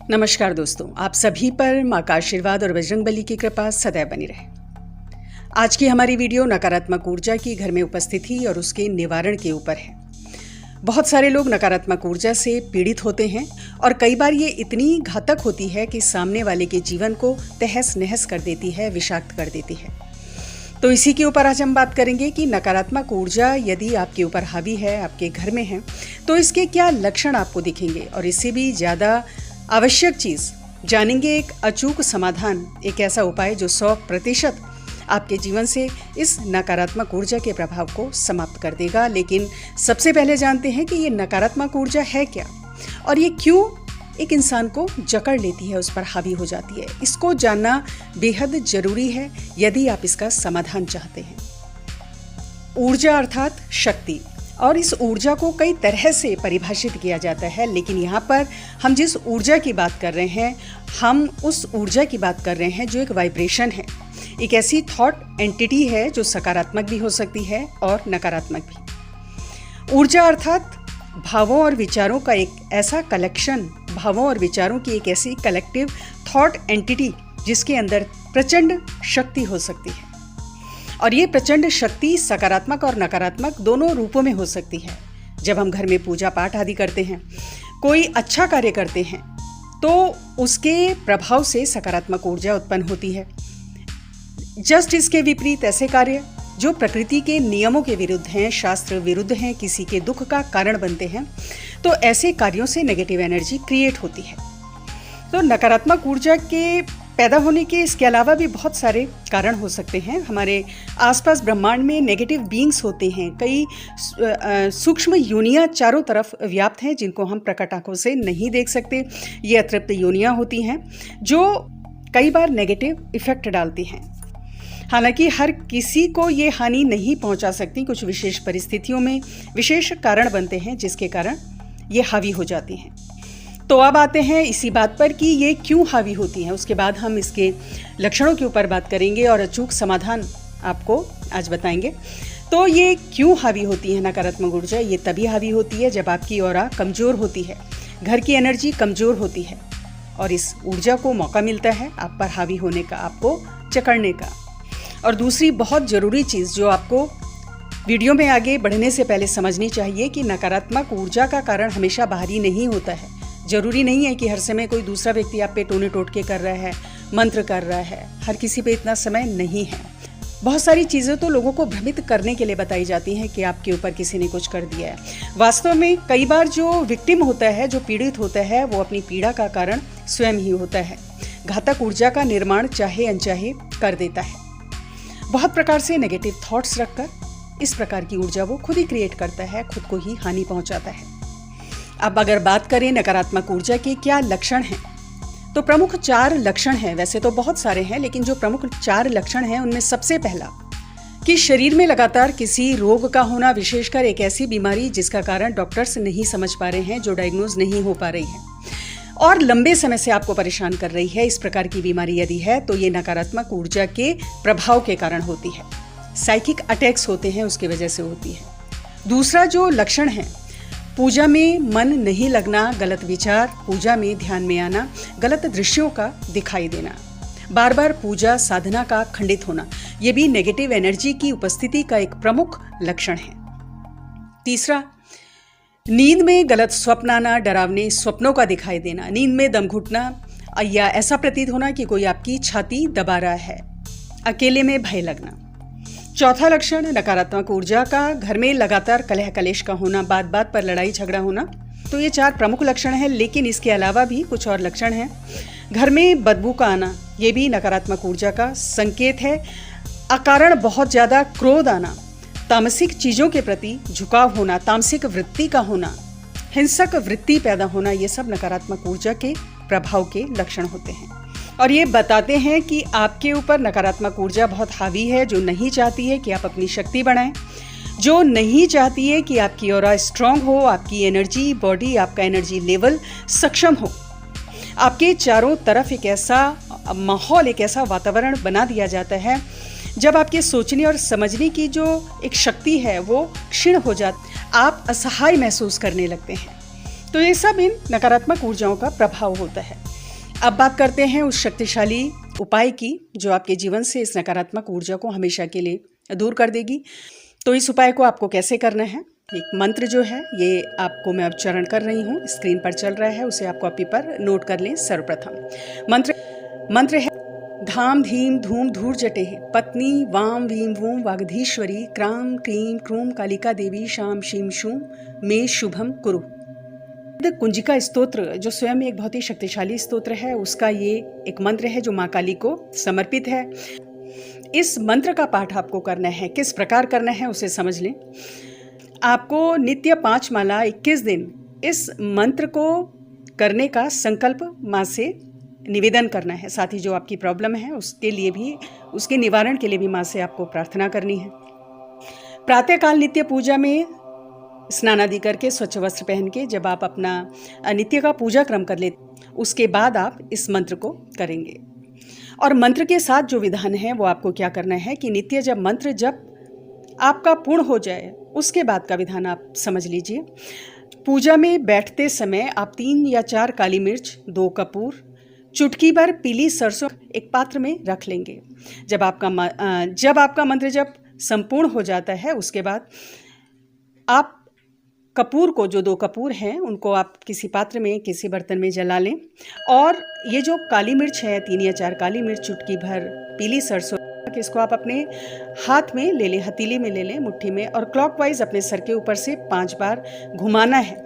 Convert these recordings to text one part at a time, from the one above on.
नमस्कार दोस्तों, आप सभी पर माँ का आशीर्वाद और बजरंगबली की कृपा सदैव बनी रहे। आज की हमारी वीडियो नकारात्मक ऊर्जा की घर में उपस्थिति और उसके निवारण के ऊपर है। बहुत सारे लोग नकारात्मक ऊर्जा से पीड़ित होते हैं और कई बार ये इतनी घातक होती है कि सामने वाले के जीवन को तहस नहस कर देती है, विषाक्त कर देती है। तो इसी के ऊपर आज हम बात करेंगे कि नकारात्मक ऊर्जा यदि आपके ऊपर हावी है, आपके घर में है, तो इसके क्या लक्षण आपको दिखेंगे। और इससे भी ज़्यादा आवश्यक चीज़ जानेंगे, एक अचूक समाधान, एक ऐसा उपाय जो 100% आपके जीवन से इस नकारात्मक ऊर्जा के प्रभाव को समाप्त कर देगा। लेकिन सबसे पहले जानते हैं कि ये नकारात्मक ऊर्जा है क्या और ये क्यों एक इंसान को जकड़ लेती है, उस पर हावी हो जाती है। इसको जानना बेहद जरूरी है यदि आप इसका समाधान चाहते हैं। ऊर्जा अर्थात शक्ति, और इस ऊर्जा को कई तरह से परिभाषित किया जाता है, लेकिन यहाँ पर हम जिस ऊर्जा की बात कर रहे हैं, हम उस ऊर्जा की बात कर रहे हैं जो एक वाइब्रेशन है, एक ऐसी थॉट एंटिटी है जो सकारात्मक भी हो सकती है और नकारात्मक भी। ऊर्जा अर्थात भावों और विचारों का एक ऐसा कलेक्शन, भावों और विचारों की एक ऐसी कलेक्टिव थॉट एंटिटी जिसके अंदर प्रचंड शक्ति हो सकती है। और ये प्रचंड शक्ति सकारात्मक और नकारात्मक दोनों रूपों में हो सकती है। जब हम घर में पूजा पाठ आदि करते हैं, कोई अच्छा कार्य करते हैं, तो उसके प्रभाव से सकारात्मक ऊर्जा उत्पन्न होती है। जस्ट इसके विपरीत ऐसे कार्य जो प्रकृति के नियमों के विरुद्ध हैं, शास्त्र विरुद्ध हैं, किसी के दुख का कारण बनते हैं, तो ऐसे कार्यों से नेगेटिव एनर्जी क्रिएट होती है। तो नकारात्मक ऊर्जा के पैदा होने के इसके अलावा भी बहुत सारे कारण हो सकते हैं। हमारे आसपास ब्रह्मांड में नेगेटिव बीइंग्स होते हैं, कई सूक्ष्म योनियां चारों तरफ व्याप्त हैं जिनको हम प्रकट आंखों से नहीं देख सकते। ये अतृप्त योनियां होती हैं जो कई बार नेगेटिव इफेक्ट डालती हैं। हालांकि हर किसी को ये हानि नहीं पहुंचा सकती, कुछ विशेष परिस्थितियों में विशेष कारण बनते हैं जिसके कारण ये हावी हो जाती हैं। तो अब आते हैं इसी बात पर कि ये क्यों हावी होती हैं। उसके बाद हम इसके लक्षणों के ऊपर बात करेंगे और अचूक समाधान आपको आज बताएंगे। तो ये क्यों हावी होती है नकारात्मक ऊर्जा? ये तभी हावी होती है जब आपकी ऑरा कमज़ोर होती है, घर की एनर्जी कमज़ोर होती है और इस ऊर्जा को मौका मिलता है आप पर हावी होने का, आपको जकड़ने का। और दूसरी बहुत ज़रूरी चीज़ जो आपको वीडियो में आगे बढ़ने से पहले समझनी चाहिए कि नकारात्मक ऊर्जा का कारण हमेशा बाहरी नहीं होता है। ज़रूरी नहीं है कि हर समय कोई दूसरा व्यक्ति आप पे टोने टोटके कर रहा है, मंत्र कर रहा है। हर किसी पे इतना समय नहीं है। बहुत सारी चीज़ें तो लोगों को भ्रमित करने के लिए बताई जाती हैं कि आपके ऊपर किसी ने कुछ कर दिया है। वास्तव में कई बार जो विक्टिम होता है, जो पीड़ित होता है, वो अपनी पीड़ा का कारण स्वयं ही होता है। घातक ऊर्जा का निर्माण चाहे अनचाहे कर देता है। बहुत प्रकार से नेगेटिव थॉट्स रखकर इस प्रकार की ऊर्जा वो खुद ही क्रिएट करता है, खुद को ही हानि पहुंचाता है। अब अगर बात करें नकारात्मक ऊर्जा के क्या लक्षण हैं, तो प्रमुख 4 लक्षण हैं। वैसे तो बहुत सारे हैं, लेकिन जो प्रमुख 4 लक्षण हैं उनमें सबसे पहला कि शरीर में लगातार किसी रोग का होना, विशेषकर एक ऐसी बीमारी जिसका कारण डॉक्टर्स नहीं समझ पा रहे हैं, जो डायग्नोज नहीं हो पा रही है और लंबे समय से आपको परेशान कर रही है। इस प्रकार की बीमारी यदि है तो ये नकारात्मक ऊर्जा के प्रभाव के कारण होती है। साइकिक अटैक्स होते हैं, उसकी वजह से होती है। दूसरा जो लक्षण है, पूजा में मन नहीं लगना, गलत विचार, पूजा में ध्यान में आना, गलत दृश्यों का दिखाई देना, बार बार पूजा साधना का खंडित होना, ये भी नेगेटिव एनर्जी की उपस्थिति का एक प्रमुख लक्षण है। तीसरा, नींद में गलत स्वप्न आना, डरावने स्वप्नों का दिखाई देना, नींद में दम घुटना या ऐसा प्रतीत होना कि कोई आपकी छाती दबा रहा है, अकेले में भय लगना। चौथा लक्षण नकारात्मक ऊर्जा का घर में लगातार कलह कलेश का होना, बात बात पर लड़ाई झगड़ा होना। तो ये 4 प्रमुख लक्षण हैं, लेकिन इसके अलावा भी कुछ और लक्षण हैं। घर में बदबू का आना, ये भी नकारात्मक ऊर्जा का संकेत है। अकारण बहुत ज़्यादा क्रोध आना, तामसिक चीज़ों के प्रति झुकाव होना, तामसिक वृत्ति का होना, हिंसक वृत्ति पैदा होना, ये सब नकारात्मक ऊर्जा के प्रभाव के लक्षण होते हैं। और ये बताते हैं कि आपके ऊपर नकारात्मक ऊर्जा बहुत हावी है, जो नहीं चाहती है कि आप अपनी शक्ति बढ़ाएं, जो नहीं चाहती है कि आपकी ऑरा स्ट्रांग हो, आपकी एनर्जी बॉडी, आपका एनर्जी लेवल सक्षम हो। आपके चारों तरफ एक ऐसा माहौल, एक ऐसा वातावरण बना दिया जाता है जब आपके सोचने और समझने की जो एक शक्ति है वो क्षीण हो जाती, आप असहाय महसूस करने लगते हैं। तो ये सब इन नकारात्मक ऊर्जाओं का प्रभाव होता है। अब बात करते हैं उस शक्तिशाली उपाय की जो आपके जीवन से इस नकारात्मक ऊर्जा को हमेशा के लिए दूर कर देगी। तो इस उपाय को आपको कैसे करना है, एक मंत्र जो है ये आपको मैं उच्चारण कर रही हूँ, स्क्रीन पर चल रहा है, उसे आप कॉपी पर नोट कर लें। सर्वप्रथम मंत्र है धाम धीम धूम धूर जटे पत्नी वाम Vim वूम वागधीश्वरी cram cream क्रूम Kalika Devi शाम शीम शूम मे शुभम कुरु। कुंजिका स्तोत्र जो स्वयं एक बहुत ही शक्तिशाली स्तोत्र है, उसका ये एक मंत्र है जो माँ काली को समर्पित है। इस मंत्र का पाठ आपको करना है, किस प्रकार करना है उसे समझ लें। आपको नित्य 5 माला 21 दिन इस मंत्र को करने का संकल्प माँ से निवेदन करना है। साथ ही जो आपकी प्रॉब्लम है उसके लिए भी, उसके निवारण के लिए भी माँ से आपको प्रार्थना करनी है। प्रातःकाल नित्य पूजा में स्नान आदि करके स्वच्छ वस्त्र पहन के जब आप अपना नित्य का पूजा क्रम कर लेते, उसके बाद आप इस मंत्र को करेंगे। और मंत्र के साथ जो विधान है वो आपको क्या करना है कि नित्य जब मंत्र जब आपका पूर्ण हो जाए उसके बाद का विधान आप समझ लीजिए। पूजा में बैठते समय आप 3 या 4 काली मिर्च, 2 कपूर, चुटकी भर पीली सरसों एक पात्र में रख लेंगे। जब आपका मंत्र जब संपूर्ण हो जाता है उसके बाद आप कपूर को, जो 2 कपूर हैं उनको आप किसी पात्र में, किसी बर्तन में जला लें। और ये जो काली मिर्च है, 3 या 4 काली मिर्च, चुटकी भर पीली सरसों, इसको आप अपने हाथ में ले लें, हथेली में ले लें, मुट्ठी में, और क्लॉकवाइज अपने सर के ऊपर से 5 बार घुमाना है।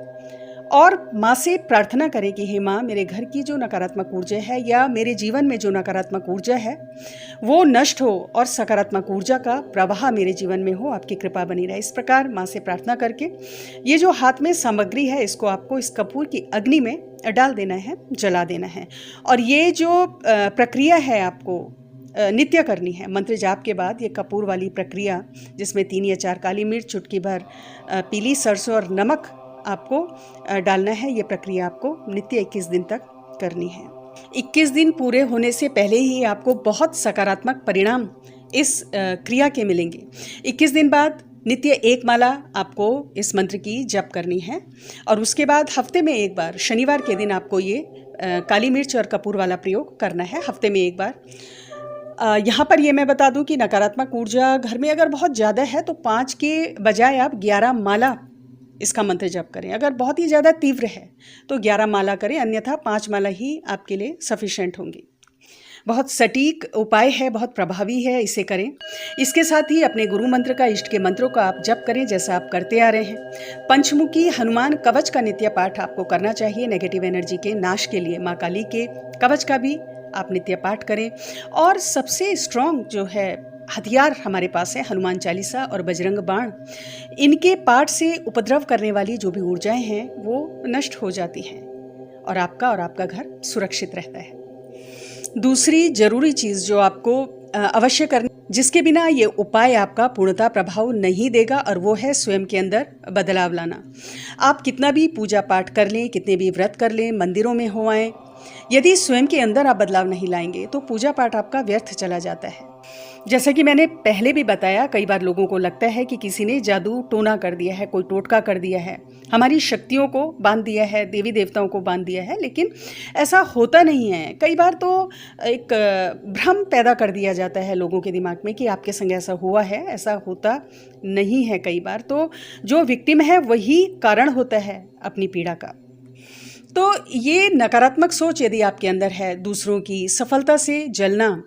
और माँ से प्रार्थना करें कि हे माँ, मेरे घर की जो नकारात्मक ऊर्जा है या मेरे जीवन में जो नकारात्मक ऊर्जा है वो नष्ट हो और सकारात्मक ऊर्जा का प्रवाह मेरे जीवन में हो, आपकी कृपा बनी रहे। इस प्रकार माँ से प्रार्थना करके ये जो हाथ में सामग्री है इसको आपको इस कपूर की अग्नि में डाल देना है, जला देना है। और ये जो प्रक्रिया है आपको नित्य करनी है। मंत्र जाप के बाद ये कपूर वाली प्रक्रिया, जिसमें 3 या 4 काली मिर्च, चुटकी भर पीली सरसों और नमक आपको डालना है, ये प्रक्रिया आपको नित्य 21 दिन तक करनी है। 21 दिन पूरे होने से पहले ही आपको बहुत सकारात्मक परिणाम इस क्रिया के मिलेंगे। 21 दिन बाद नित्य 1 माला आपको इस मंत्र की जप करनी है। और उसके बाद हफ्ते में 1 बार, शनिवार के दिन आपको ये काली मिर्च और कपूर वाला प्रयोग करना है, हफ्ते में 1 बार। यहाँ पर ये मैं बता दूं कि नकारात्मक ऊर्जा घर में अगर बहुत ज़्यादा है तो 5 के बजाय आप 11 माला इसका मंत्र जप करें। अगर बहुत ही ज़्यादा तीव्र है तो 11 माला करें, अन्यथा 5 माला ही आपके लिए सफिशेंट होंगी। बहुत सटीक उपाय है, बहुत प्रभावी है, इसे करें। इसके साथ ही अपने गुरु मंत्र का, इष्ट के मंत्रों का आप जप करें जैसा आप करते आ रहे हैं। पंचमुखी हनुमान कवच का नित्य पाठ आपको करना चाहिए नेगेटिव एनर्जी के नाश के लिए। माँ काली के कवच का भी आप नित्य पाठ करें। और सबसे स्ट्रॉन्ग जो है हथियार हमारे पास है हनुमान चालीसा और बजरंग बाण। इनके पाठ से उपद्रव करने वाली जो भी ऊर्जाएं हैं वो नष्ट हो जाती हैं और आपका घर सुरक्षित रहता है। दूसरी जरूरी चीज़ जो आपको अवश्य करनी, जिसके बिना ये उपाय आपका पूर्णतः प्रभाव नहीं देगा, और वो है स्वयं के अंदर बदलाव लाना। आप कितना भी पूजा पाठ कर लें, कितने भी व्रत कर लें, मंदिरों में हो आएँ, यदि स्वयं के अंदर आप बदलाव नहीं लाएंगे तो पूजा पाठ आपका व्यर्थ चला जाता है। जैसा कि मैंने पहले भी बताया, कई बार लोगों को लगता है कि किसी ने जादू टोना कर दिया है, कोई टोटका कर दिया है, हमारी शक्तियों को बांध दिया है, देवी देवताओं को बांध दिया है, लेकिन ऐसा होता नहीं है। कई बार तो एक भ्रम पैदा कर दिया जाता है लोगों के दिमाग में कि आपके संग ऐसा हुआ है, ऐसा होता नहीं है। कई बार तो जो विक्टिम है वही कारण होता है अपनी पीड़ा का। तो ये नकारात्मक सोच यदि आपके अंदर है, दूसरों की सफलता से जलना,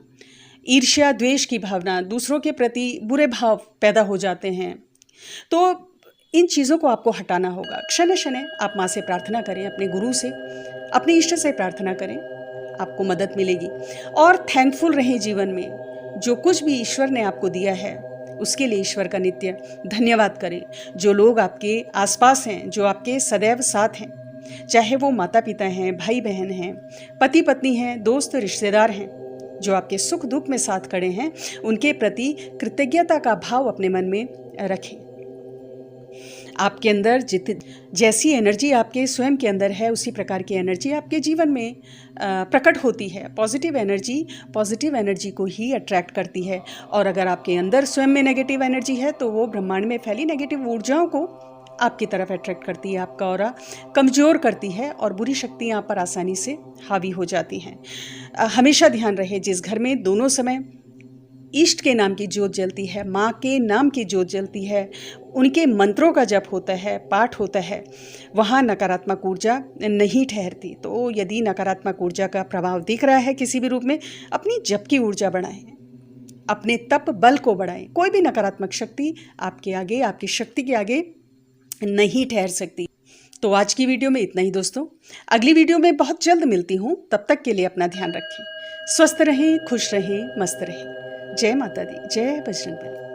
ईर्ष्या द्वेष की भावना, दूसरों के प्रति बुरे भाव पैदा हो जाते हैं, तो इन चीज़ों को आपको हटाना होगा। क्षण क्षण आप माँ से प्रार्थना करें, अपने गुरु से, अपने इष्ट से प्रार्थना करें, आपको मदद मिलेगी। और थैंकफुल रहें जीवन में। जो कुछ भी ईश्वर ने आपको दिया है उसके लिए ईश्वर का नित्य धन्यवाद करें। जो लोग आपके आसपास हैं, जो आपके सदैव साथ हैं, चाहे वो माता पिता हैं, भाई बहन हैं, पति पत्नी हैं, दोस्त रिश्तेदार हैं, जो आपके सुख दुख में साथ खड़े हैं, उनके प्रति कृतज्ञता का भाव अपने मन में रखें। आपके अंदर जैसी एनर्जी आपके स्वयं के अंदर है, उसी प्रकार की एनर्जी आपके जीवन में प्रकट होती है। पॉजिटिव एनर्जी को ही अट्रैक्ट करती है। और अगर आपके अंदर स्वयं में नेगेटिव एनर्जी है तो वो ब्रह्मांड में फैली नेगेटिव ऊर्जाओं को आपकी तरफ अट्रैक्ट करती है, आपका ऑरा कमज़ोर करती है और बुरी शक्तियाँ आप पर आसानी से हावी हो जाती हैं। हमेशा ध्यान रहे, जिस घर में दोनों समय इष्ट के नाम की ज्योत जलती है, माँ के नाम की ज्योत जलती है, उनके मंत्रों का जप होता है, पाठ होता है, वहाँ नकारात्मक ऊर्जा नहीं ठहरती। तो यदि नकारात्मक ऊर्जा का प्रभाव दिख रहा है किसी भी रूप में, अपनी जप की ऊर्जा बढ़ाएं, अपने तप बल को बढ़ाएं। कोई भी नकारात्मक शक्ति आपके आगे, आपकी शक्ति के आगे नहीं ठहर सकती। तो आज की वीडियो में इतना ही दोस्तों। अगली वीडियो में बहुत जल्द मिलती हूँ। तब तक के लिए अपना ध्यान रखें, स्वस्थ रहें, खुश रहें, मस्त रहें। जय माता दी, जय बजरंग बली।